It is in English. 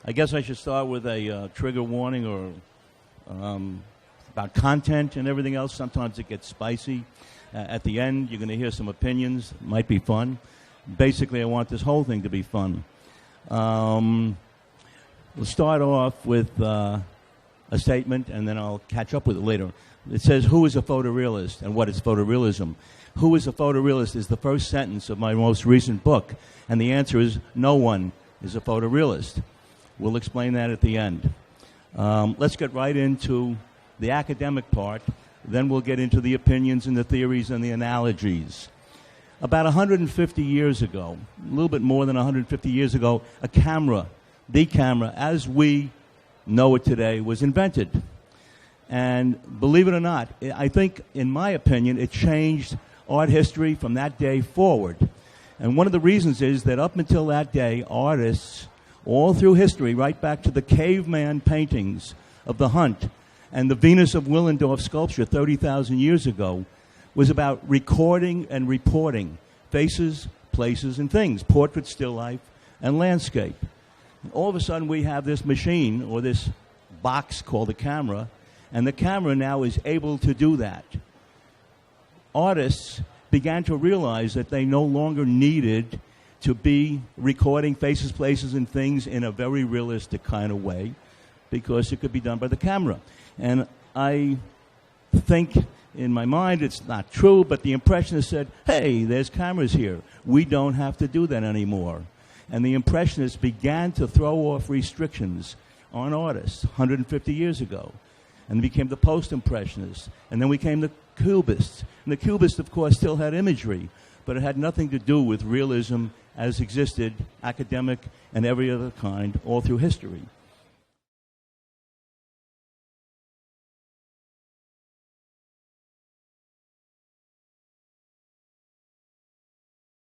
I guess I should start with a trigger warning or about content and everything else. Sometimes it gets spicy. At the end, you're going to hear some opinions. It might be fun. Basically, I want this whole thing to be fun. We'll start off with a statement, and then I'll catch up with it later. It says, who is a photorealist and what is photorealism? Who is a photorealist is the first sentence of my most recent book, and the answer is no one is a photorealist. We'll explain that at the end. Let's get right into the academic part, then we'll get into the opinions and the theories and the analogies. About 150 years ago, a little bit more than 150 years ago, a camera, the camera as we know it today, was invented. And believe it or not, I think, in my opinion, it changed art history from that day forward. And one of the reasons is that up until that day, artists, all through history, right back to the caveman paintings of the Hunt and the Venus of Willendorf sculpture 30,000 years ago, was about recording and reporting faces, places, and things, portrait, still life, and landscape. And all of a sudden, we have this machine, or this box called a camera, and the camera now is able to do that. Artists began to realize that they no longer needed to be recording faces, places, and things in a very realistic kind of way, because it could be done by the camera. And I think in my mind it's not true, but the Impressionists said, hey, there's cameras here. We don't have to do that anymore. And the Impressionists began to throw off restrictions on artists 150 years ago. And became the Post-Impressionists. And then we came the Cubists. And the Cubists, of course, still had imagery, but it had nothing to do with realism as existed, academic and every other kind, all through history.